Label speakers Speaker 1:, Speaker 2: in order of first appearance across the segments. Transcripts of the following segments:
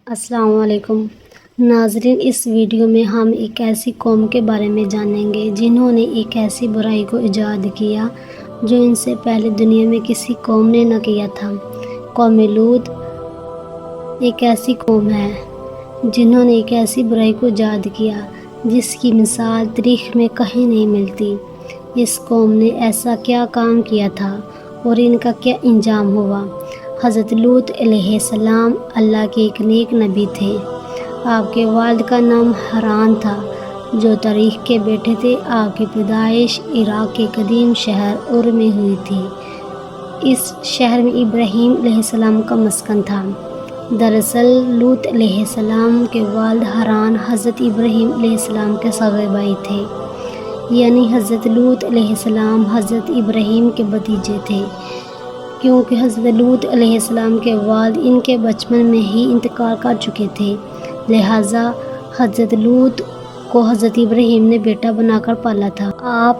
Speaker 1: السلام علیکم ناظرین، اس ویڈیو میں ہم ایک ایسی قوم کے بارے میں جانیں گے جنہوں نے ایک ایسی برائی کو ایجاد کیا جو ان سے پہلے دنیا میں کسی قوم نے نہ کیا تھا۔ قوم لوط ایک ایسی قوم ہے جنہوں نے ایک ایسی برائی کو ایجاد کیا جس کی مثال تاریخ میں کہیں نہیں ملتی۔ اس قوم نے ایسا کیا کام کیا تھا اور ان کا کیا انجام ہوا؟ حضرت لوط علیہ السلام اللہ کے ایک نیک نبی تھے۔ آپ کے والد کا نام حران تھا جو تاریخ کے بیٹے تھے۔ آپ کی پیدائش عراق کے قدیم شہر اور میں ہوئی تھی۔ اس شہر میں ابراہیم علیہ السلام کا مسکن تھا۔ دراصل لوط علیہ السلام کے والد حران حضرت ابراہیم علیہ السلام کے صغیر بھائی تھے، یعنی حضرت لوط علیہ السلام حضرت ابراہیم کے بھتیجے تھے۔ کیونکہ حضرت لوط علیہ السلام کے والد ان کے بچپن میں ہی انتقال کر چکے تھے، لہٰذا حضرت لوط کو حضرت ابراہیم نے بیٹا بنا کر پالا تھا۔ آپ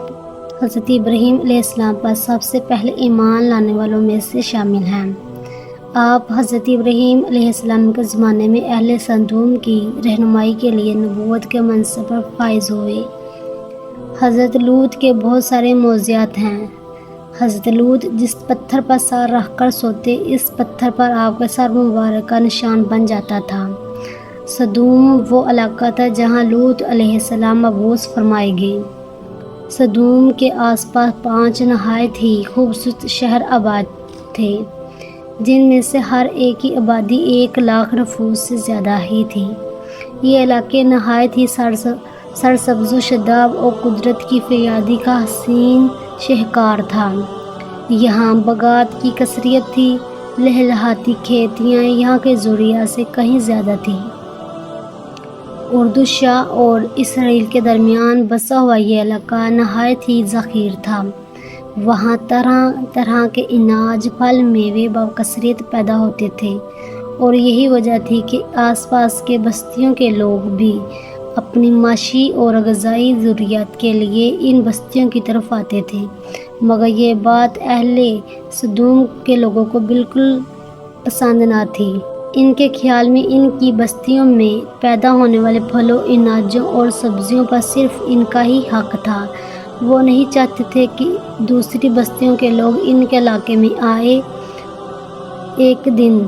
Speaker 1: حضرت ابراہیم علیہ السلام پر سب سے پہلے ایمان لانے والوں میں سے شامل ہیں۔ آپ حضرت ابراہیم علیہ السلام کے زمانے میں اہل سدوم کی رہنمائی کے لیے نبوت کے منصب پر فائز ہوئے۔ حضرت لوط کے بہت سارے معجزات ہیں۔ حضرت لوط جس پتھر پر سر رکھ کر سوتے، اس پتھر پر آپ کا سر مبارک کا نشان بن جاتا تھا۔ سدوم وہ علاقہ تھا جہاں لوط علیہ السلام مبعوث فرمائے گئے۔ سدوم کے آس پاس 5 نہایت ہی خوبصورت شہر آباد تھے، جن میں سے ہر ایک کی آبادی 1 لاکھ نفوس سے زیادہ ہی تھی۔ یہ علاقے نہایت ہی سرسبز و شاداب اور قدرت کی فیاضی کا حسین شاہکار تھا۔ یہاں باغات کی کثرت تھی، لہلہاتی کھیتیاں یہاں کے ضروریات سے کہیں زیادہ تھیں۔ اردو شاہ اور اسرائیل کے درمیان بسا ہوا یہ علاقہ نہایت ہی ذخیر تھا۔ وہاں طرح طرح کے اناج، پھل، میوے بکثرت پیدا ہوتے تھے، اور یہی وجہ تھی کہ آس پاس کے بستیوں کے لوگ بھی اپنی معاشی اور غذائی ضروریات کے لیے ان بستیوں کی طرف آتے تھے۔ مگر یہ بات اہل سدوم کے لوگوں کو بالکل پسند نہ تھی۔ ان کے خیال میں ان کی بستیوں میں پیدا ہونے والے پھلوں، اناجوں اور سبزیوں پر صرف ان کا ہی حق تھا۔ وہ نہیں چاہتے تھے کہ دوسری بستیوں کے لوگ ان کے علاقے میں آئے۔ ایک دن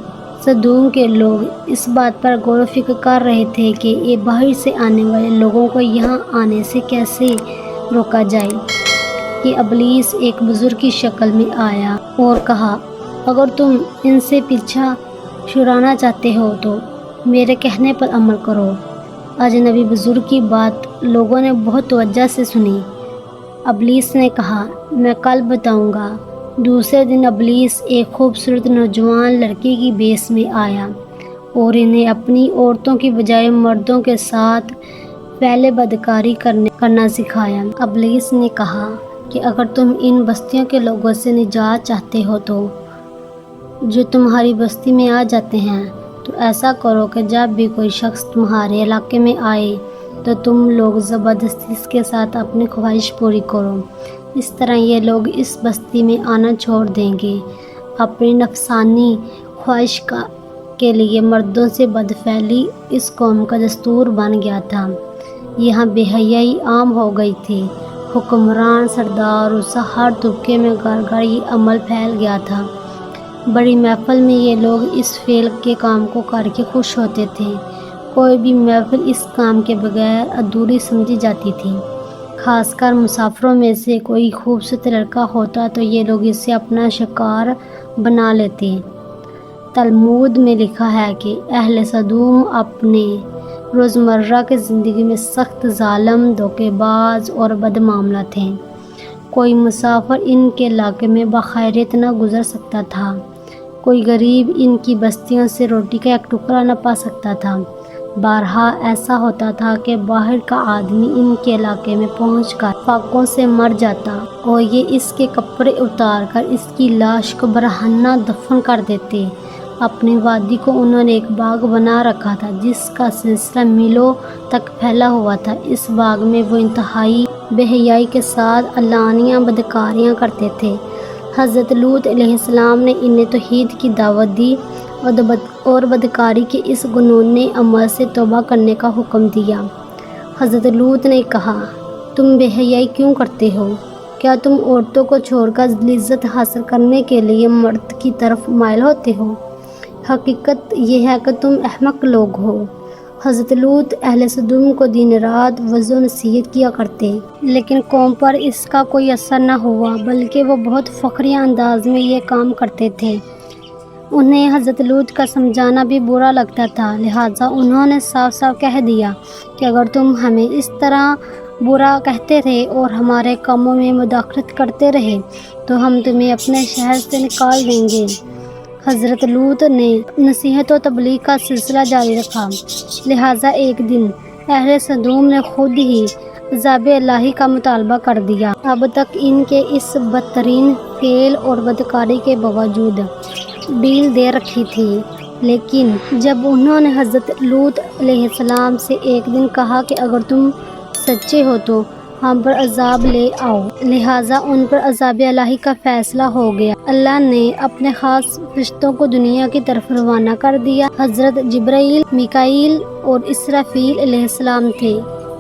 Speaker 1: سدوم کے لوگ اس بات پر غور و فکر کر رہے تھے کہ یہ باہر سے آنے والے لوگوں کو یہاں آنے سے کیسے روکا جائے کہ ابلیس ایک بزرگ کی شکل میں آیا اور کہا، اگر تم ان سے پیچھا چھڑانا چاہتے ہو تو میرے کہنے پر عمل کرو۔ اجنبی بزرگ کی بات لوگوں نے بہت توجہ سے سنی۔ ابلیس نے کہا، میں کل بتاؤں گا۔ دوسرے دن ابلیس ایک خوبصورت نوجوان لڑکی کی بیس میں آیا اور انہیں اپنی عورتوں کی بجائے مردوں کے ساتھ پہلے بدکاری کرنا سکھایا۔ ابلیس نے کہا کہ اگر تم ان بستیوں کے لوگوں سے نجات چاہتے ہو تو جو تمہاری بستی میں آ جاتے ہیں، تو ایسا کرو کہ جب بھی کوئی شخص تمہارے علاقے میں آئے تو تم لوگ زبردستی اس کے ساتھ اپنی خواہش پوری کرو۔ اس طرح یہ لوگ اس بستی میں آنا چھوڑ دیں گے۔ اپنی نفسانی خواہش کے لیے مردوں سے بدفعلی اس قوم کا دستور بن گیا تھا۔ یہاں بے حیائی عام ہو گئی تھی۔ حکمران، سردار اور ہر طبقے میں گھر گھر یہ عمل پھیل گیا تھا۔ بڑی محفل میں یہ لوگ اس فعل کے کام کو کر کے خوش ہوتے تھے۔ کوئی بھی محفل اس کام کے بغیر ادھوری سمجھی جاتی تھی۔ خاص کر مسافروں میں سے کوئی خوبصورت لڑکا ہوتا تو یہ لوگ اسے اپنا شکار بنا لیتے۔ تلمود میں لکھا ہے کہ اہل سدوم اپنے روزمرہ کی زندگی میں سخت ظالم، دھوکے باز اور بدمعاملہ تھے۔ کوئی مسافر ان کے علاقے میں بخیریت نہ گزر سکتا تھا۔ کوئی غریب ان کی بستیوں سے روٹی کا ایک ٹکڑا نہ پا سکتا تھا۔ بارہا ایسا ہوتا تھا کہ باہر کا آدمی ان کے علاقے میں پہنچ کر فاقوں سے مر جاتا اور یہ اس کے کپڑے اتار کر اس کی لاش کو برہنہ دفن کر دیتے۔ اپنی وادی کو انہوں نے ایک باغ بنا رکھا تھا جس کا سلسلہ میلوں تک پھیلا ہوا تھا۔ اس باغ میں وہ انتہائی بے حیائی کے ساتھ علانیہ بدکاریاں کرتے تھے۔ حضرت لوط علیہ السلام نے انہیں توحید کی دعوت دی۔ اور بدکاری کے اس گھناؤنے عمل سے توبہ کرنے کا حکم دیا۔ حضرت لوط نے کہا، تم بے حیائی کیوں کرتے ہو؟ کیا تم عورتوں کو چھوڑ کر لذت حاصل کرنے کے لیے مرد کی طرف مائل ہوتے ہو؟ حقیقت یہ ہے کہ تم احمق لوگ ہو۔ حضرت لوط اہل سدوم کو دن رات وعظ و نصیحت کیا کرتے، لیکن قوم پر اس کا کوئی اثر نہ ہوا، بلکہ وہ بہت فخریہ انداز میں یہ کام کرتے تھے۔ انہیں حضرت لوط کا سمجھانا بھی برا لگتا تھا، لہٰذا انہوں نے صاف صاف کہہ دیا کہ اگر تم ہمیں اس طرح برا کہتے رہے اور ہمارے کاموں میں مداخلت کرتے رہے تو ہم تمہیں اپنے شہر سے نکال دیں گے۔ حضرت لوط نے نصیحت و تبلیغ کا سلسلہ جاری رکھا، لہٰذا ایک دن اہل سدوم نے خود ہی عذاب الہی کا مطالبہ کر دیا۔ اب تک ان کے اس بدترین فعل اور بدکاری کے باوجود ڈیل دے رکھی تھی، لیکن جب انہوں نے حضرت لوط علیہ السلام سے ایک دن کہا کہ اگر تم سچے ہو تو ہم پر عذاب لے آؤ، لہٰذا ان پر عذاب الہی کا فیصلہ ہو گیا۔ اللہ نے اپنے خاص فرشتوں کو دنیا کی طرف روانہ کر دیا۔ حضرت جبرائیل، میکائیل اور اسرافیل علیہ السلام تھے۔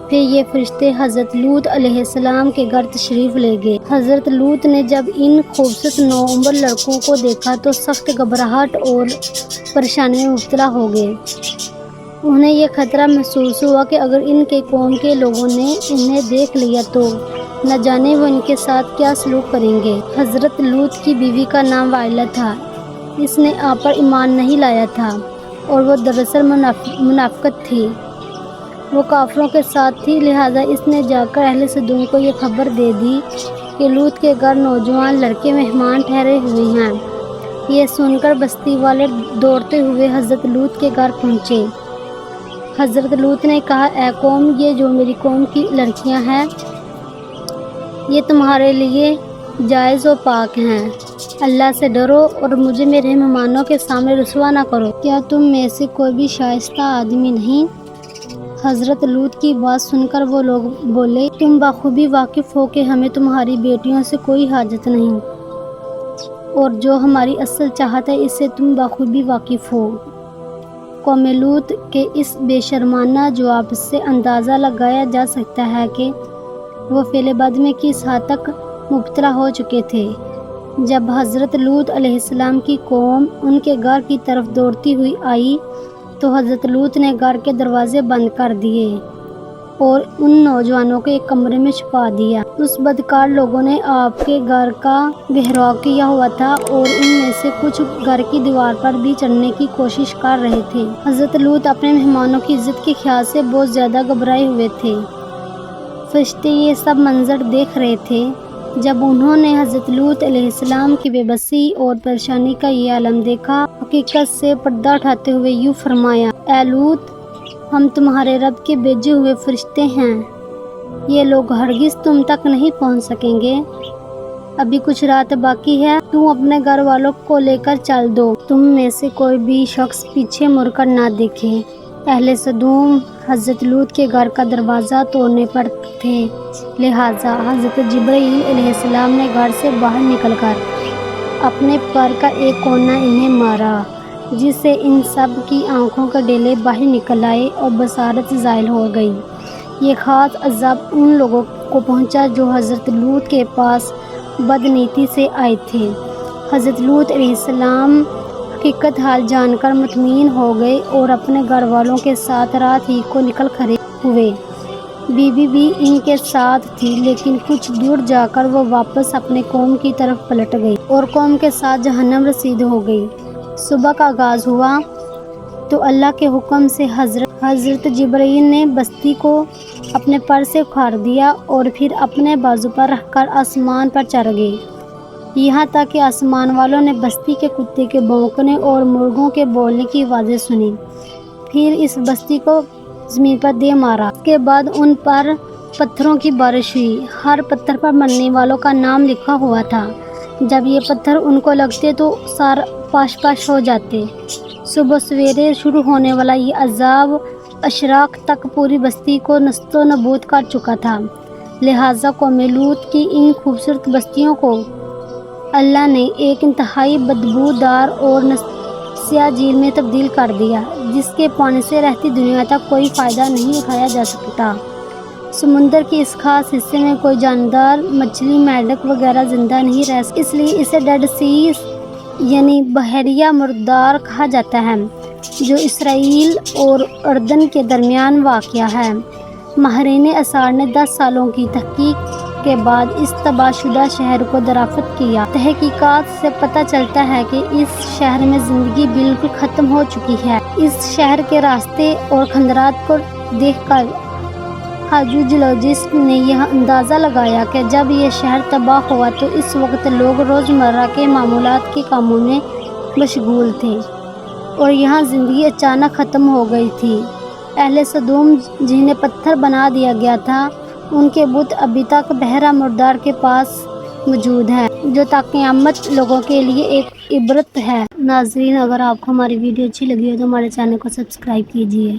Speaker 1: پھر یہ فرشتے حضرت لوط علیہ السلام کے گھر تشریف لے گئے۔ حضرت لوط نے جب ان خوبصورت نوعمر لڑکوں کو دیکھا تو سخت گھبراہٹ اور پریشانی میں مبتلا ہو گئے۔ انہیں یہ خطرہ محسوس ہوا کہ اگر ان کے قوم کے لوگوں نے انہیں دیکھ لیا تو نہ جانے وہ ان کے ساتھ کیا سلوک کریں گے۔ حضرت لوط کی بیوی کا نام وائلہ تھا۔ اس نے آپ پر ایمان نہیں لایا تھا اور وہ دراصل منافقت تھی، وہ کافروں کے ساتھ تھی، لہٰذا اس نے جا کر اہل سدوم کو یہ خبر دے دی کہ لوط کے گھر نوجوان لڑکے مہمان ٹھہرے ہوئے ہیں۔ یہ سن کر بستی والے دوڑتے ہوئے حضرت لوط کے گھر پہنچے۔ حضرت لوط نے کہا، اے قوم، یہ جو میری قوم کی لڑکیاں ہیں یہ تمہارے لیے جائز و پاک ہیں، اللہ سے ڈرو اور مجھے میرے مہمانوں کے سامنے رسوا نہ کرو۔ کیا تم میں سے کوئی بھی شائستہ آدمی نہیں؟ حضرت لوط کی بات سن کر وہ لوگ بولے، تم بخوبی واقف ہو کہ ہمیں تمہاری بیٹیوں سے کوئی حاجت نہیں، اور جو ہماری اصل چاہت ہے اس سے تم بخوبی واقف ہو۔ قوم لوط کے اس بے شرمانہ جواب سے اندازہ لگایا جا سکتا ہے کہ وہ فعل بد میں کس حد تک مبتلا ہو چکے تھے۔ جب حضرت لوط علیہ السلام کی قوم ان کے گھر کی طرف دوڑتی ہوئی آئی تو حضرت لوط نے گھر کے دروازے بند کر دیے اور ان نوجوانوں کو ایک کمرے میں چھپا دیا۔ اس بدکار لوگوں نے آپ کے گھر کا گھیراؤ کیا ہوا تھا اور ان میں سے کچھ گھر کی دیوار پر بھی چڑھنے کی کوشش کر رہے تھے۔ حضرت لوط اپنے مہمانوں کی عزت کے خیال سے بہت زیادہ گھبرائے ہوئے تھے۔ فرشتے یہ سب منظر دیکھ رہے تھے۔ جب انہوں نے حضرت لوط علیہ السلام کی بے بسی اور پریشانی کا یہ عالم دیکھا، حقیقت سے پردہ اٹھاتے ہوئے یوں فرمایا، اے لوط، ہم تمہارے رب کے بھیجے ہوئے فرشتے ہیں، یہ لوگ ہرگز تم تک نہیں پہنچ سکیں گے، ابھی کچھ رات باقی ہے، تم اپنے گھر والوں کو لے کر چل دو، تم میں سے کوئی بھی شخص پیچھے مڑ کر نہ دیکھے۔ اہل سدوم حضرت لوط کے گھر کا دروازہ توڑنے پر تھے، لہٰذا حضرت جبرائیل علیہ السلام نے گھر سے باہر نکل کر اپنے پر کا ایک کونا انہیں مارا، جس سے ان سب کی آنکھوں کے ڈیلے باہر نکل آئے اور بصارت زائل ہو گئی۔ یہ خاص عذاب ان لوگوں کو پہنچا جو حضرت لوط کے پاس بدنیتی سے آئے تھے۔ حضرت لوط علیہ السلام حقیقت حال جان کر مطمئن ہو گئے اور اپنے گھر والوں کے ساتھ رات ہی کو نکل کھڑے ہوئے۔ بیوی بھی ان کے ساتھ تھی، لیکن کچھ دور جا کر وہ واپس اپنے قوم کی طرف پلٹ گئی اور قوم کے ساتھ جہنم رسید ہو گئی۔ صبح کا آغاز ہوا تو اللہ کے حکم سے حضرت جبرائیل نے بستی کو اپنے پر سے اکھاڑ دیا اور پھر اپنے بازو پر رکھ کر آسمان پر چڑھ گئے، یہاں تک کہ آسمان والوں نے بستی کے کتے کے بھونکنے اور مرغوں کے بولنے کی آوازیں سنی۔ پھر اس بستی کو زمین پر دے مارا۔ اس کے بعد ان پر پتھروں کی بارش ہوئی، ہر پتھر پر مرنے والوں کا نام لکھا ہوا تھا۔ جب یہ پتھر ان کو لگتے تو سار پاش پاش ہو جاتے۔ صبح سویرے شروع ہونے والا یہ عذاب اشراق تک پوری بستی کو نیست و نابود کر چکا تھا، لہٰذا قوم لوط کی ان خوبصورت بستیوں کو اللہ نے ایک انتہائی بدبودار اور سیاہ جھیل میں تبدیل کر دیا، جس کے پانی سے رہتی دنیا تک کوئی فائدہ نہیں اٹھایا جا سکتا۔ سمندر کے اس خاص حصے میں کوئی جاندار، مچھلی، مینڈک وغیرہ زندہ نہیں رہ سکتا، اس لیے اسے ڈیڈ سی یعنی بحیرہ مردار کہا جاتا ہے، جو اسرائیل اور اردن کے درمیان واقع ہے۔ ماہرین آثار نے 10 سالوں کی تحقیق کے بعد اس تباہ شدہ شہر کو دریافت کیا۔ تحقیقات سے پتہ چلتا ہے کہ اس شہر میں زندگی بالکل ختم ہو چکی ہے۔ اس شہر کے راستے اور کھنڈرات کو دیکھ کر آرکیولوجسٹ نے یہ اندازہ لگایا کہ جب یہ شہر تباہ ہوا تو اس وقت لوگ روزمرہ کے معمولات کے کاموں میں مشغول تھے اور یہاں زندگی اچانک ختم ہو گئی تھی۔ اہل سدوم، جنہیں پتھر بنا دیا گیا تھا، ان کے بت ابھی تک بحیرہ مردار کے پاس موجود ہیں، جو تا قیامت لوگوں کے لیے ایک عبرت ہے۔ ناظرین، اگر آپ کو ہماری ویڈیو اچھی لگی ہو تو ہمارے چینل کو سبسکرائب کیجیے۔